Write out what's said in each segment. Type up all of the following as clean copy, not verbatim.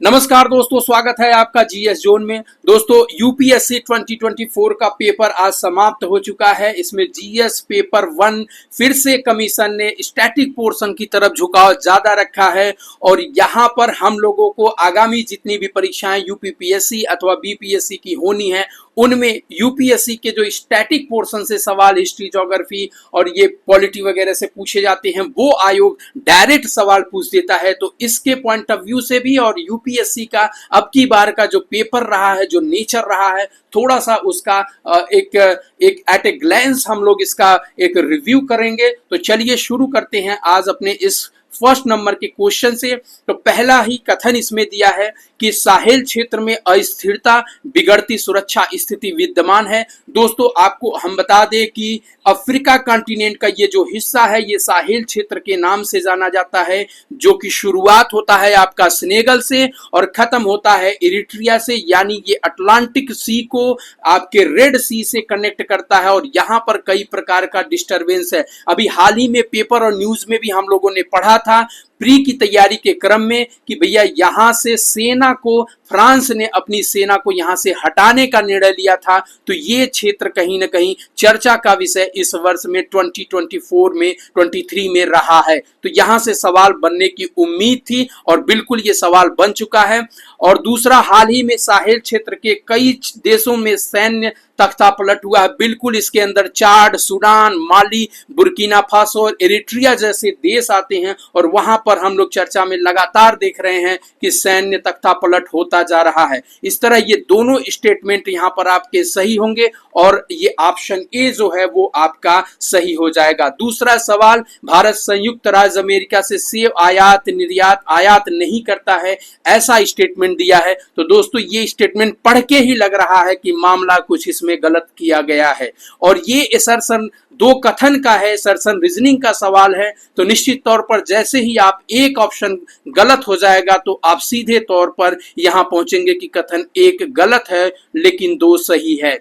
नमस्कार दोस्तों, स्वागत है आपका जीएस जोन में। दोस्तों, यूपीएससी 2024 का पेपर आज समाप्त हो चुका है। इसमें जीएस पेपर 1 फिर से कमीशन ने स्टैटिक पोर्शन की तरफ झुकाव ज्यादा रखा है और यहाँ पर हम लोगों को आगामी जितनी भी परीक्षाएं यूपीपीएससी अथवा बीपीएससी की होनी है उनमें यूपीएससी के जो स्टैटिक पोर्शन से सवाल हिस्ट्री, ज्योग्राफी और ये पॉलिटी वगैरह से पूछे जाते हैं वो आयोग डायरेक्ट सवाल पूछ देता है। तो इसके पॉइंट ऑफ व्यू से भी और यूपीएससी का अब की बार का जो पेपर रहा है, जो नेचर रहा है, थोड़ा सा उसका एक एट ए ग्लैंस हम लोग इसका एक रिव्यू करेंगे। तो चलिए शुरू करते हैं आज अपने इस फर्स्ट नंबर के क्वेश्चन से। तो पहला ही कथन इसमें दिया है कि साहेल क्षेत्र में अस्थिरता, बिगड़ती सुरक्षा स्थिति विद्यमान है। दोस्तों, आपको हम बता दें कि अफ्रीका कॉन्टिनेंट का ये जो हिस्सा है ये साहेल क्षेत्र के नाम से जाना जाता है, जो कि शुरुआत होता है आपका सेनेगल से और खत्म होता है इरिट्रिया से, यानी ये अटलांटिक सी को आपके रेड सी से कनेक्ट करता है और यहाँ पर कई प्रकार का डिस्टरबेंस है। अभी हाल ही में पेपर और न्यूज में भी हम लोगों ने पढ़ा था प्री की तैयारी के क्रम में कि भैया यहां से सेना को, फ्रांस ने अपनी सेना को यहां से हटाने का निर्णय लिया था। तो ये क्षेत्र कहीं ना कहीं चर्चा का विषय इस वर्ष में 2024 में 23 में रहा है। तो यहां से सवाल बनने की उम्मीद थी और बिल्कुल ये सवाल बन चुका है। और दूसरा, हाल ही में साहेल क्षेत्र के कई देशों में सैन्य तख्ता पलट हुआ है। बिल्कुल इसके अंदर चाड, सूडान, माली, बुर्किना फासो और एरिट्रिया जैसे देश आते हैं और वहां पर हम लोग चर्चा में लगातार देख रहे हैं कि सैन्य तख्ता पलट होता जा रहा है। इस तरह ये दोनों स्टेटमेंट यहां पर आपके सही होंगे और ये ऑप्शन ए जो है वो आपका सही हो जाएगा। दूसरा सवाल, भारत संयुक्त राज्य अमेरिका से सेब आयात नहीं करता है, ऐसा स्टेटमेंट दिया है। तो दोस्तों, ये स्टेटमेंट पढ़ के ही लग रहा है कि मामला कुछ इसमें गलत किया गया है और ये असर्शन दो कथन का है, असर्शन रीजनिंग का सवाल है। तो निश्चित तौर पर जैसे ही आप एक ऑप्शन गलत हो जाएगा तो आप सीधे तौर पर यहां पहुंचेंगे कि कथन एक गलत है लेकिन दो सही है।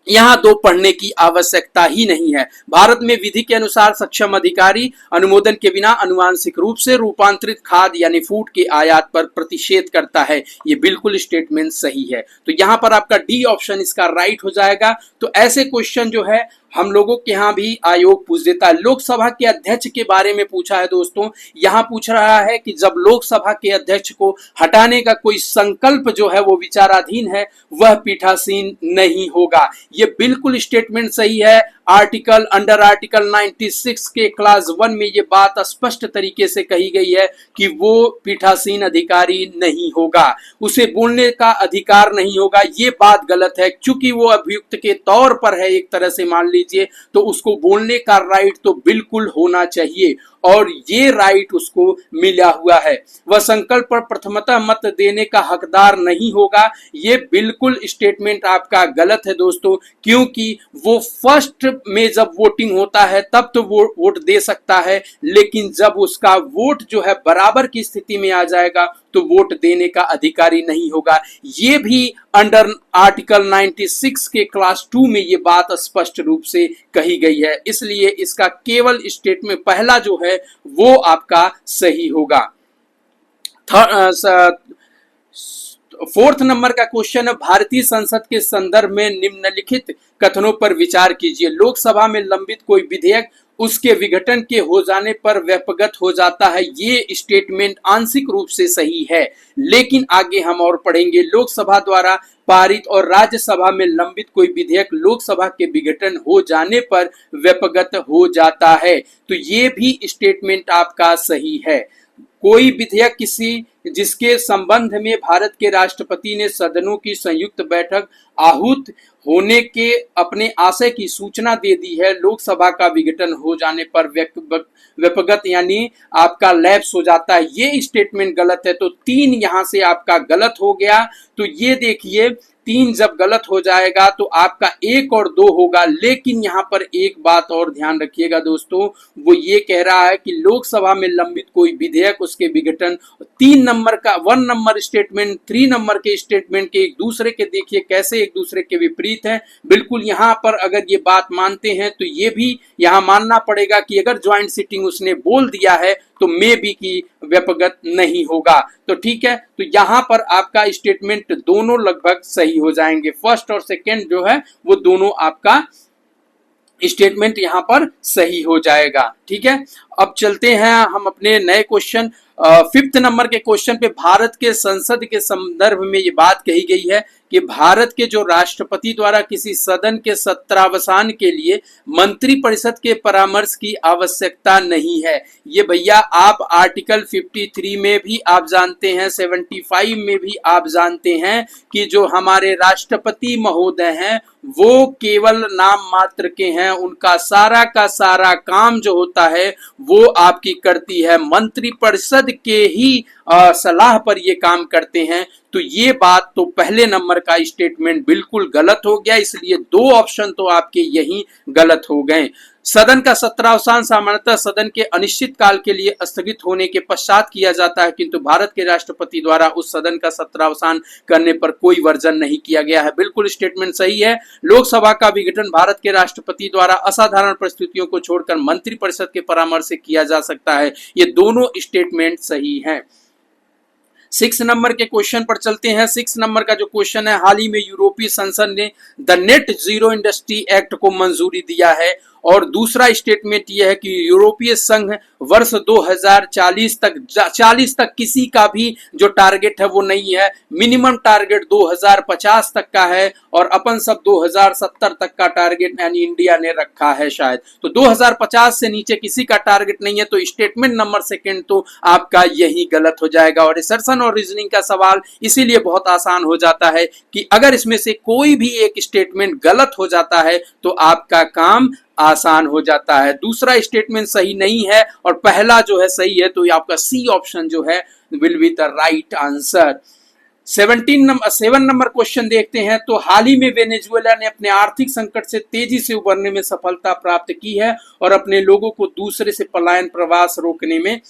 यहाँ दो पढ़ने की आवश्यकता ही नहीं है। भारत में विधि के अनुसार सक्षम अधिकारी अनुमोदन के बिना अनुवांशिक रूप से रूपांतरित खाद्य यानी फूड के आयात पर प्रतिषेध करता है। ये बिल्कुल स्टेटमेंट सही है। तो यहाँ पर आपका डी ऑप्शन इसका राइट हो जाएगा। तो ऐसे क्वेश्चन जो है हम लोगों के यहाँ भी आयोग पूछ देता है। लोकसभा के अध्यक्ष के बारे में पूछा है दोस्तों। यहाँ पूछ रहा है कि जब लोकसभा के अध्यक्ष को हटाने का कोई संकल्प जो है वो विचाराधीन है, वह पीठासीन नहीं होगा। ये बिल्कुल स्टेटमेंट सही है। अंडर आर्टिकल 96 के क्लास 1 में ये बात स्पष्ट तरीके से कही गई है कि वो पीठासीन अधिकारी नहीं होगा, उसे बोलने का अधिकार नहीं होगा। ये बात गलत है क्योंकि वो अभियुक्त के तौर पर है, एक तरह से मान लीजिए, तो उसको बोलने का राइट तो बिल्कुल होना चाहिए और ये राइट उसको मिला हुआ है। वह संकल्प पर प्रथमतः मत देने का हकदार नहीं होगा। ये बिल्कुल स्टेटमेंट आपका गलत है दोस्तों, क्योंकि वो फर्स्ट में जब वोटिंग होता है तब तो वो वोट दे सकता है, लेकिन जब उसका वोट जो है बराबर की स्थिति में आ जाएगा तो वोट देने का अधिकारी नहीं होगा। ये भी अंडर आर्टिकल 96 के क्लास 2 में ये बात स्पष्ट रूप से कही गई है। इसलिए इसका केवल स्टेटमेंट पहला जो है वो आपका सही होगा। फोर्थ नंबर का क्वेश्चन है, भारतीय संसद के संदर्भ में निम्नलिखित कथनों पर विचार कीजिए। लोकसभा में लंबित कोई विधेयक उसके विघटन के हो जाने पर व्यपगत हो जाता है। ये स्टेटमेंट आंशिक रूप से सही है, लेकिन आगे हम और पढ़ेंगे। लोकसभा द्वारा पारित और राज्यसभा में लंबित कोई विधेयक लोकसभा के विघटन हो जाने पर व्यपगत हो जाता है। तो ये भी स्टेटमेंट आपका सही है। कोई विधेयक किसी जिसके संबंध में भारत के राष्ट्रपति ने सदनों की संयुक्त बैठक आहूत होने के अपने आशय की सूचना दे दी है, लोकसभा का विघटन हो जाने पर व्यपगत यानी आपका लैप्स हो जाता है। ये स्टेटमेंट गलत है। तो 3 यहां से आपका गलत हो गया। तो ये देखिए 3 जब गलत हो जाएगा तो आपका 1 और 2 होगा। लेकिन यहाँ पर एक बात और ध्यान रखिएगा दोस्तों, वो ये कह रहा है कि लोकसभा में लंबित कोई विधेयक उसके विघटन, 3 नंबर का 1 नंबर स्टेटमेंट 3 नंबर के स्टेटमेंट के एक दूसरे के देखिए कैसे एक दूसरे के विपरीत है। बिल्कुल यहाँ पर अगर ये बात मानते हैं तो ये भी यहाँ मानना पड़ेगा कि अगर ज्वाइंट सिटिंग उसने बोल दिया है तो मे बी की व्यपगत नहीं होगा। तो ठीक है, तो यहां पर आपका स्टेटमेंट दोनों लगभग सही हो जाएंगे। फर्स्ट और सेकेंड जो है वो दोनों आपका स्टेटमेंट यहां पर सही हो जाएगा। ठीक है, अब चलते हैं हम अपने नए क्वेश्चन। फिफ्थ नंबर के क्वेश्चन पे भारत के संसद के संदर्भ में ये बात कही गई है कि भारत के जो राष्ट्रपति द्वारा किसी सदन के सत्रावसान के लिए मंत्रिपरिषद के परामर्श की आवश्यकता नहीं है। ये भैया आप आर्टिकल 53 में भी आप जानते हैं, 75 में भी आप जानते हैं कि जो हमारे राष्ट्रपति महोदय हैं वो केवल नाम मात्र के हैं। उनका सारा का सारा काम जो होता है वो आपकी करती है मंत्रिपरिषद के ही सलाह पर ये काम करते हैं। तो ये बात तो पहले नंबर का स्टेटमेंट बिल्कुल गलत हो गया, इसलिए दो ऑप्शन तो आपके यही गलत हो गए। सदन का सत्रावसान सामान्यतः सदन के अनिश्चित काल के लिए स्थगित होने के पश्चात किया जाता है, किंतु भारत के राष्ट्रपति द्वारा उस सदन का सत्रावसान करने पर कोई वर्जन नहीं किया गया है। बिल्कुल स्टेटमेंट सही है। लोकसभा का विघटन भारत के राष्ट्रपति द्वारा असाधारण परिस्थितियों को छोड़कर मंत्रिपरिषद के परामर्श से किया जा सकता है। ये दोनों स्टेटमेंट सही हैं। 6 नंबर के क्वेश्चन पर चलते हैं। 6 नंबर का जो क्वेश्चन है, हाल ही में यूरोपीय संसद ने the net zero industry act को मंजूरी दिया है और दूसरा स्टेटमेंट यह है कि यूरोपीय संघ वर्ष 2040 तक किसी का भी जो टारगेट है वो नहीं है। मिनिमम टारगेट 2050 तक का है और अपन सब 2070 तक का टारगेट यानी इंडिया ने रखा है शायद। तो 2050 से नीचे किसी का टारगेट नहीं है, तो स्टेटमेंट नंबर सेकंड तो आपका यही गलत हो जाएगा। और असर्शन और रीजनिंग का सवाल इसीलिए बहुत आसान हो जाता है कि अगर इसमें से कोई भी एक स्टेटमेंट गलत हो जाता है तो आपका काम आसान हो जाता है। दूसरा स्टेटमेंट सही नहीं है और पहला जो है सही है, तो ये आपका सी ऑप्शन जो है will be the right answer. 7 number question देखते हैं। तो हाल ही में वेनेजुएला ने अपने आर्थिक संकट से तेजी से उबरने में सफलता प्राप्त की है और अपने लोगों को दूसरे से पलायन प्रवास रोकने में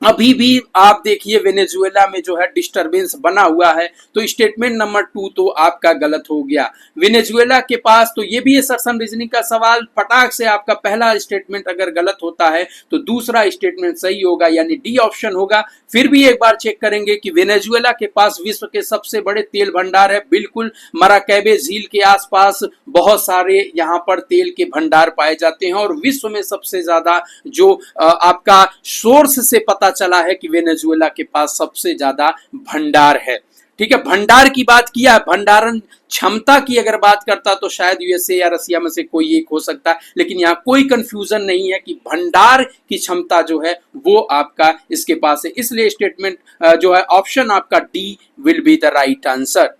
अभी भी आप देखिए वेनेजुएला में जो है डिस्टरबेंस बना हुआ है। तो स्टेटमेंट नंबर 2 तो आपका गलत हो गया। वेनेजुएला के पास तो ये भी है सर्सन रीजनिंग का सवाल, फटाक से आपका पहला स्टेटमेंट अगर गलत होता है तो दूसरा स्टेटमेंट सही होगा, यानी डी ऑप्शन होगा। फिर भी एक बार चेक करेंगे कि वेनेजुएला के पास विश्व के सबसे बड़े तेल भंडार है। बिल्कुल, मराकैबे झील के आसपास बहुत सारे यहाँ पर तेल के भंडार पाए जाते हैं और विश्व में सबसे ज्यादा जो आपका सोर्स से पता चला है कि वेनेजुएला के पास सबसे ज्यादा भंडार है। ठीक है, भंडार की बात किया, भंडारण क्षमता की अगर बात करता तो शायद यूएसए या रसिया में से कोई एक हो सकता है, लेकिन यहाँ कोई कंफ्यूजन नहीं है कि भंडार की क्षमता जो है वो आपका इसके पास है। इसलिए स्टेटमेंट जो है ऑप्शन आपका D will be the right answer.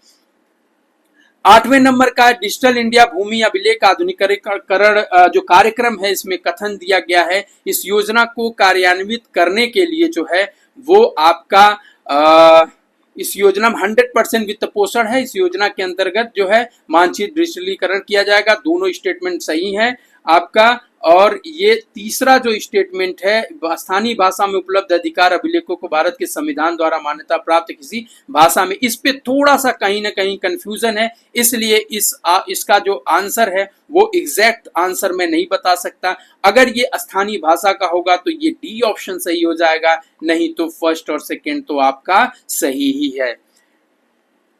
8वें नंबर का डिजिटल इंडिया भूमि अभिलेख आधुनिकीकरण जो कार्यक्रम है, इसमें कथन दिया गया है इस योजना को कार्यान्वित करने के लिए जो है वो आपका इस योजना में 100% वित्त पोषण है। इस योजना के अंतर्गत जो है मानचित्र डिजिटलीकरण किया जाएगा। दोनों स्टेटमेंट सही है आपका। और ये तीसरा जो स्टेटमेंट है, स्थानीय भाषा में उपलब्ध अधिकार अभिलेखों को भारत के संविधान द्वारा मान्यता प्राप्त किसी भाषा में, इस पे थोड़ा सा कहीं ना कहीं कंफ्यूजन है, इसलिए इसका जो आंसर है वो एग्जैक्ट आंसर मैं नहीं बता सकता। अगर ये स्थानीय भाषा का होगा तो ये डी ऑप्शन सही हो जाएगा, नहीं तो फर्स्ट और सेकेंड तो आपका सही ही है।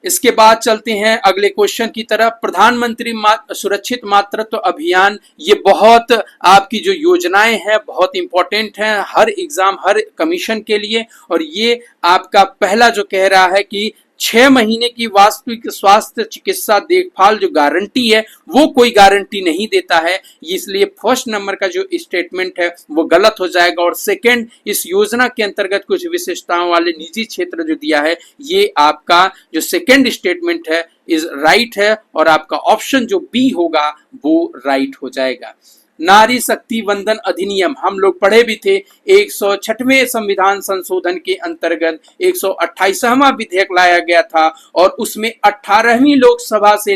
इसके बाद चलते हैं अगले क्वेश्चन की तरफ। प्रधानमंत्री सुरक्षित मातृत्व अभियान, ये बहुत आपकी जो योजनाएं हैं बहुत इंपॉर्टेंट हैं हर एग्जाम हर कमीशन के लिए। और ये आपका पहला जो कह रहा है कि 6 महीने की वास्तविक स्वास्थ्य चिकित्सा देखभाल जो गारंटी है वो कोई गारंटी नहीं देता है, इसलिए फर्स्ट नंबर का जो स्टेटमेंट है वो गलत हो जाएगा। और सेकंड, इस योजना के अंतर्गत कुछ विशेषताओं वाले निजी क्षेत्र जो दिया है, ये आपका जो सेकंड स्टेटमेंट है इज राइट है और आपका ऑप्शन जो बी होगा वो राइट हो जाएगा। नारी शक्ति वंदन अधिनियम हम लोग पढ़े भी थे। 106वें संविधान संशोधन के अंतर्गत 128वां विधेयक लाया गया था और उसमें 18वीं लोकसभा से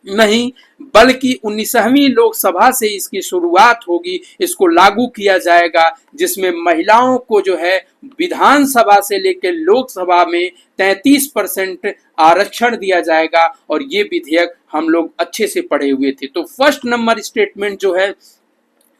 नहीं बल्कि 19वीं लोकसभा से इसकी शुरुआत होगी, इसको लागू किया जाएगा, जिसमें महिलाओं को जो है विधानसभा से लेकर लोकसभा में 33% आरक्षण दिया जाएगा। और ये विधेयक हम लोग अच्छे से पढ़े हुए थे। तो फर्स्ट नंबर स्टेटमेंट जो है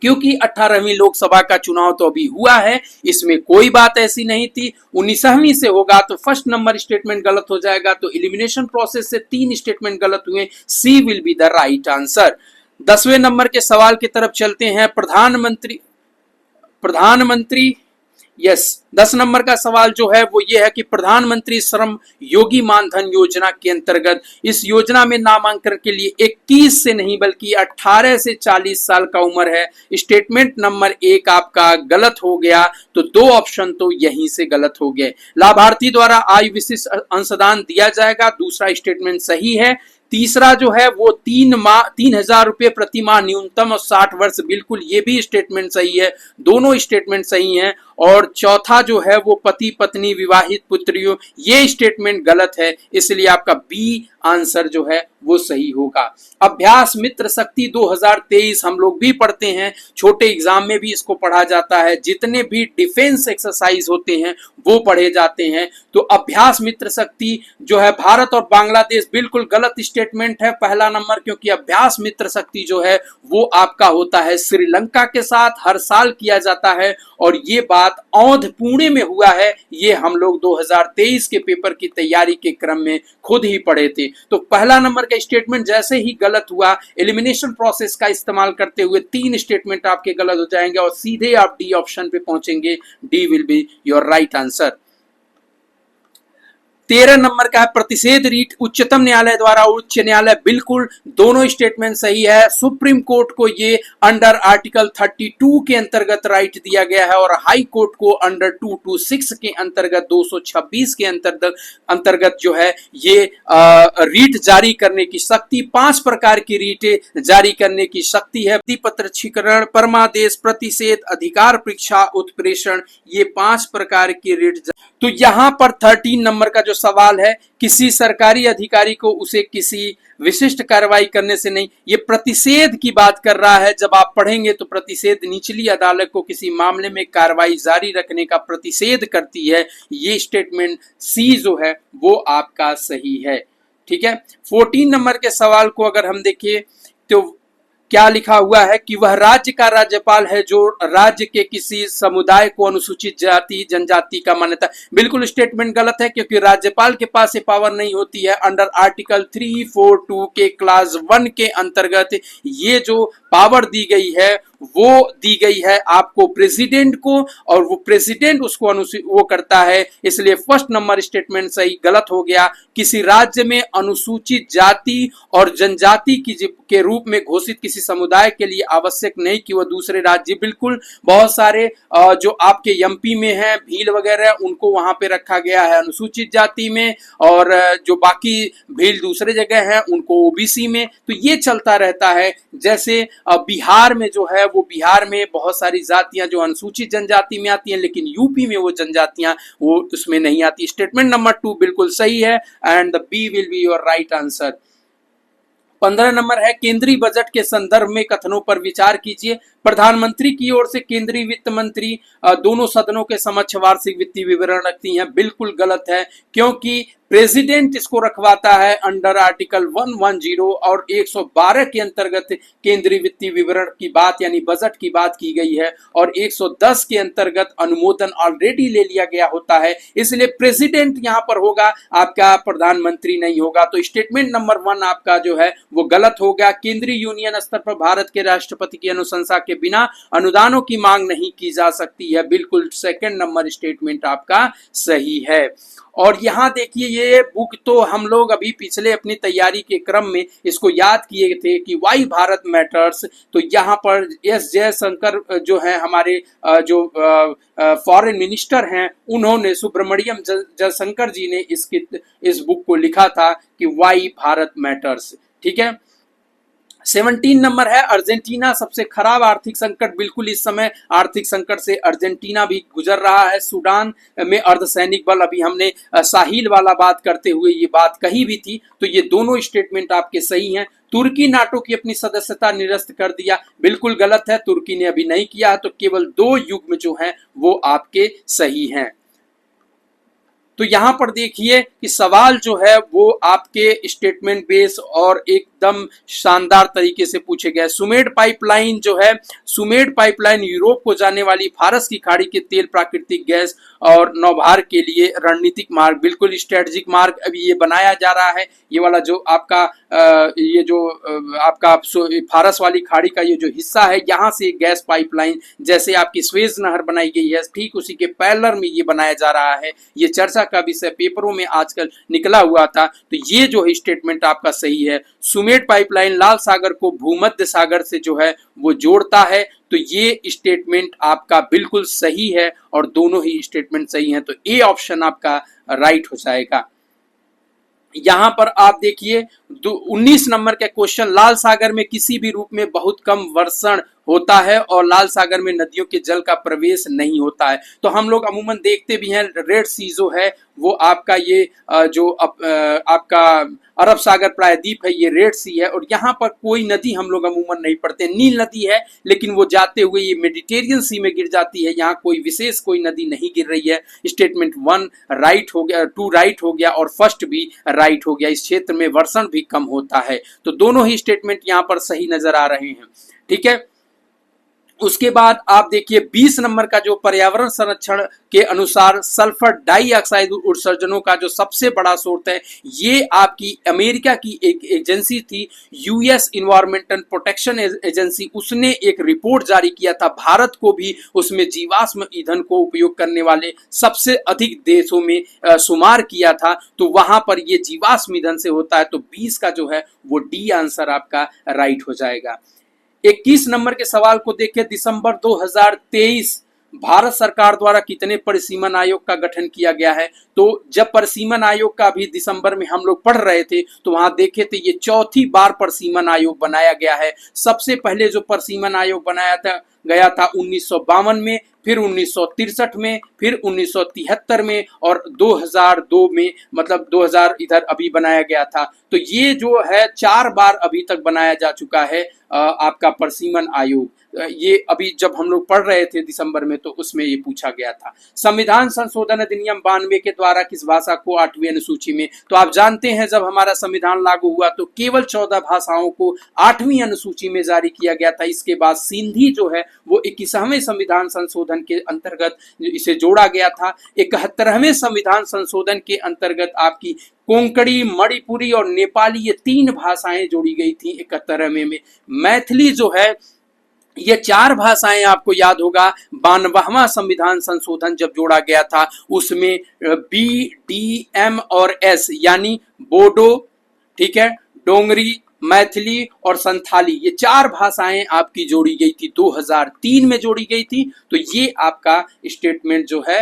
क्योंकि 18वीं लोकसभा का चुनाव तो अभी हुआ है, इसमें कोई बात ऐसी नहीं थी। 19वीं से होगा तो फर्स्ट नंबर स्टेटमेंट गलत हो जाएगा, तो एलिमिनेशन प्रोसेस से 3 स्टेटमेंट गलत हुए, C will be the right answer. 10वें नंबर के सवाल की तरफ चलते हैं। प्रधानमंत्री यस 10 नंबर का सवाल जो है वो ये है कि प्रधानमंत्री श्रम योगी मानधन योजना के अंतर्गत इस योजना में नामांकन के लिए 21 से नहीं बल्कि 18 से 40 साल का उम्र है। स्टेटमेंट नंबर 1 आपका गलत हो गया, तो 2 ऑप्शन तो यहीं से गलत हो गए। लाभार्थी द्वारा आय विशिष्ट अंशदान दिया जाएगा, दूसरा स्टेटमेंट सही है। तीसरा जो है वो 3,000 रुपए प्रति माह न्यूनतम और 60 वर्ष, बिल्कुल ये भी स्टेटमेंट सही है, दोनों स्टेटमेंट सही हैं। और चौथा जो है वो पति पत्नी विवाहित पुत्रियों, ये स्टेटमेंट गलत है, इसलिए आपका बी आंसर जो है वो सही होगा। अभ्यास मित्र शक्ति 2023 हम लोग भी पढ़ते हैं, छोटे एग्जाम में भी इसको पढ़ा जाता है, जितने भी डिफेंस एक्सरसाइज होते हैं वो पढ़े जाते हैं। तो अभ्यास मित्र शक्ति जो है भारत और बांग्लादेश, बिल्कुल गलत स्टेटमेंट है पहला नंबर, क्योंकि अभ्यास मित्र शक्ति जो है वो आपका होता है श्रीलंका के साथ, हर साल किया जाता है। और ये बात औंध पुणे में हुआ है, ये हम लोग 2023 के पेपर की तैयारी के क्रम में खुद ही पढ़े थे। तो पहला नंबर का स्टेटमेंट जैसे ही गलत हुआ, एलिमिनेशन प्रोसेस का इस्तेमाल करते हुए 3 स्टेटमेंट आपके गलत हो जाएंगे और सीधे आप डी ऑप्शन पे पहुंचेंगे। D will be your right answer. 13 number का है प्रतिषेध रीट उच्चतम न्यायालय द्वारा उच्च न्यायालय, बिल्कुल दोनों स्टेटमेंट सही है। सुप्रीम कोर्ट को ये अंडर आर्टिकल 32 के अंतर्गत राइट दिया गया है और हाई कोर्ट को अंडर 226 के अंतर्गत 226 के अंतर्गत जो है ये रीट जारी करने की शक्ति, 5 प्रकार की रीट जारी करने की शक्ति है। पत्रक्षीकरण, परमादेश, प्रतिषेध, अधिकार परीक्षा, उत्प्रेषण, ये 5 प्रकार की रीट। तो यहां पर 13 नंबर का जो सवाल है, किसी सरकारी अधिकारी को उसे किसी विशिष्ट कार्रवाई करने से नहीं, ये प्रतिषेध की बात कर रहा है। जब आप पढ़ेंगे तो प्रतिषेध निचली अदालत को किसी मामले में कार्रवाई जारी रखने का प्रतिषेध करती है। ये स्टेटमेंट सी जो है वो आपका सही है। ठीक है। 14 नंबर के सवाल को अगर हम देखें तो क्या लिखा हुआ है कि वह राज्य का राज्यपाल है जो राज्य के किसी समुदाय को अनुसूचित जाति जनजाति का मान्यता, बिल्कुल स्टेटमेंट गलत है, क्योंकि राज्यपाल के पास ये पावर नहीं होती है। अंडर आर्टिकल 342 के क्लास 1 के अंतर्गत ये जो पावर दी गई है वो दी गई है आपको प्रेसिडेंट को, और वो प्रेसिडेंट उसको वो करता है, इसलिए फर्स्ट नंबर स्टेटमेंट सही गलत हो गया। किसी राज्य में अनुसूचित जाति और जनजाति के रूप में घोषित किसी समुदाय के लिए आवश्यक नहीं कि वह दूसरे राज्य, बिल्कुल बहुत सारे जो आपके एमपी में है भील वगैरह, उनको वहां पे रखा गया है अनुसूचित जाति में, और जो बाकी भील दूसरे जगह है उनको ओबीसी में। तो ये चलता रहता है। जैसे बिहार में जो है वो बिहार में बहुत सारी जातियां जो अनुसूचित जनजाति में आती हैं, लेकिन यूपी में वो जनजातियां वो उसमें नहीं आती। स्टेटमेंट नंबर 2 बिल्कुल सही है and the B will be your right answer. 15 number है केंद्रीय बजट के संदर्भ में कथनों पर विचार कीजिए। प्रधानमंत्री की ओर से केंद्रीय वित्त मंत्री दोनों सदनों के समक्ष वार्षिक वित्तीय विवरण रखती हैं, बिल्कुल गलत है, क्योंकि प्रेसिडेंट इसको रखवाता है अंडर आर्टिकल 110 और 112 के अंतर्गत केंद्रीय वित्तीय विवरण की बात यानी बजट की बात की गई है, और 110 के अंतर्गत अनुमोदन ऑलरेडी ले लिया गया होता है, इसलिए प्रेसिडेंट यहां पर होगा, आपका प्रधानमंत्री नहीं होगा। तो स्टेटमेंट नंबर 1 आपका जो है वो गलत हो गया। केंद्रीय यूनियन स्तर पर भारत के राष्ट्रपति की अनुशंसा के बिना अनुदानों की मांग नहीं की जा सकती है, बिल्कुल सेकंड नंबर स्टेटमेंट आपका सही है। और यहाँ देखिए ये बुक तो हम लोग अभी पिछले अपनी तैयारी के क्रम में इसको याद किए थे कि वाई भारत मैटर्स। तो यहाँ पर एस जयशंकर जो है हमारे जो फॉरेन मिनिस्टर हैं, उन्होंने सुब्रमण्यम जयशंकर जी ने इस बुक को लिखा था कि वाई भारत मैटर्स। ठीक है। 17 नंबर है अर्जेंटीना सबसे खराब आर्थिक संकट, बिल्कुल इस समय आर्थिक संकट से अर्जेंटीना भी गुजर रहा है। सूडान में अर्धसैनिक बल, अभी हमने साहिल वाला बात करते हुए ये बात कही भी थी, तो ये दोनों स्टेटमेंट आपके सही हैं। तुर्की नाटो की अपनी सदस्यता निरस्त कर दिया, बिल्कुल गलत है, तुर्की ने अभी नहीं किया, तो केवल 2 युग्म जो हैं वो आपके सही हैं। तो यहां पर देखिए कि सवाल जो है वो आपके स्टेटमेंट बेस और एकदम शानदार तरीके से पूछे गए। सुमेड पाइपलाइन जो है, सुमेड पाइपलाइन यूरोप को जाने वाली फारस की खाड़ी के तेल, प्राकृतिक गैस और नौभार के लिए रणनीतिक मार्ग, बिल्कुल स्ट्रेटेजिक मार्ग अभी ये बनाया जा रहा है। ये वाला जो आपका ये जो आपका फारस वाली खाड़ी का ये जो हिस्सा है, यहाँ से गैस पाइपलाइन जैसे आपकी स्वेज नहर बनाई गई है, ठीक उसी के पैरेलल में ये बनाया जा रहा है। ये चर्चा का विषय पेपरों में आजकल निकला हुआ था। तो ये जो स्टेटमेंट आपका सही है। सुमेड पाइपलाइन लाल सागर को भूमध्य सागर से जो है वो जोड़ता है। तो ये स्टेटमेंट आपका बिल्कुल सही है और दोनों ही स्टेटमेंट सही हैं। तो ए ऑप्शन आपका राइट हो जाएगा। यहां पर आप देखिए 19 नंबर का क्वेश्चन, लाल सागर में किसी भी रूप में बहुत कम वर्षण होता है और लाल सागर में नदियों के जल का प्रवेश नहीं होता है। तो हम लोग अमूमन देखते भी हैं रेड सी जो है वो आपका ये जो आपका अरब सागर प्रायद्वीप है, ये रेड सी है और यहाँ पर कोई नदी हम लोग अमूमन नहीं पढ़ते। नील नदी है लेकिन वो जाते हुए ये मेडिटेरियन सी में गिर जाती है। यहाँ कोई विशेष कोई नदी नहीं गिर रही है। स्टेटमेंट 1 राइट हो गया, 2 राइट हो गया और फर्स्ट भी राइट हो गया। इस क्षेत्र में वर्षण भी कम होता है। तो दोनों ही स्टेटमेंट यहाँ पर सही नजर आ रहे हैं। ठीक है, उसके बाद आप देखिए 20 नंबर का जो पर्यावरण संरक्षण के अनुसार सल्फर डाइऑक्साइड उत्सर्जनों का जो सबसे बड़ा स्रोत है, ये आपकी अमेरिका की एक एजेंसी थी, यूएस इन्वायरमेंटल प्रोटेक्शन एजेंसी। उसने एक रिपोर्ट जारी किया था, भारत को भी उसमें जीवाश्म ईंधन को उपयोग करने वाले सबसे अधिक देशों में शुमार किया था। तो वहां पर ये जीवाश्म ईंधन से होता है। तो 20 का जो है वो डी आंसर आपका राइट हो जाएगा। 21 नंबर के सवाल को देखिए, दिसंबर 2023 भारत सरकार द्वारा कितने परिसीमन आयोग का गठन किया गया है। तो जब परिसीमन आयोग का भी दिसंबर में हम लोग पढ़ रहे थे तो वहां देखे थे ये चौथी बार परिसीमन आयोग बनाया गया है। सबसे पहले जो परिसीमन आयोग बनाया था गया था 1952 में, फिर 1963 में, फिर 1973 में और 2002 में, मतलब 2000 इधर अभी बनाया गया था। तो ये जो है 4 बार अभी तक बनाया जा चुका है आपका परिसीमन आयोग। ये अभी जब हम लोग पढ़ रहे थे दिसंबर में तो उसमें ये पूछा गया था। संविधान संशोधन अधिनियम 92 के द्वारा किस भाषा को 8वीं अनुसूची में, तो आप जानते हैं जब हमारा संविधान लागू हुआ तो केवल 14 भाषाओं को 8वीं अनुसूची में जारी किया गया था। इसके बाद सिंधी जो है वो 21वें संविधान संशोधन के अंतर्गत इसे जोड़ा गया था। 71वें संविधान संशोधन के अंतर्गत आपकी कोंकणी, मणिपुरी और नेपाली ये 3 भाषाएं जोड़ी गई थी 71वें में। मैथिली जो है ये 4 भाषाएं आपको याद होगा 92वां संविधान संशोधन जब जोड़ा गया था उसमें बी, डी, एम और एस यानी बोडो, ठीक है, डोंगरी, मैथिली और संथाली, ये 4 भाषाएं आपकी जोड़ी गई थी, 2003 में जोड़ी गई थी। तो ये आपका स्टेटमेंट जो है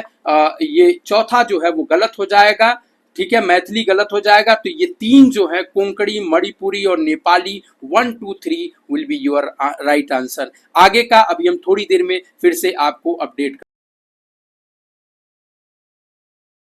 ये चौथा जो है वो गलत हो जाएगा। ठीक है, मैथिली गलत हो जाएगा। तो ये 3 जो है कोंकणी, मणिपुरी और Nepali 1, 2, 3 will be your right answer. आगे का अभी हम थोड़ी देर में फिर से आपको अपडेट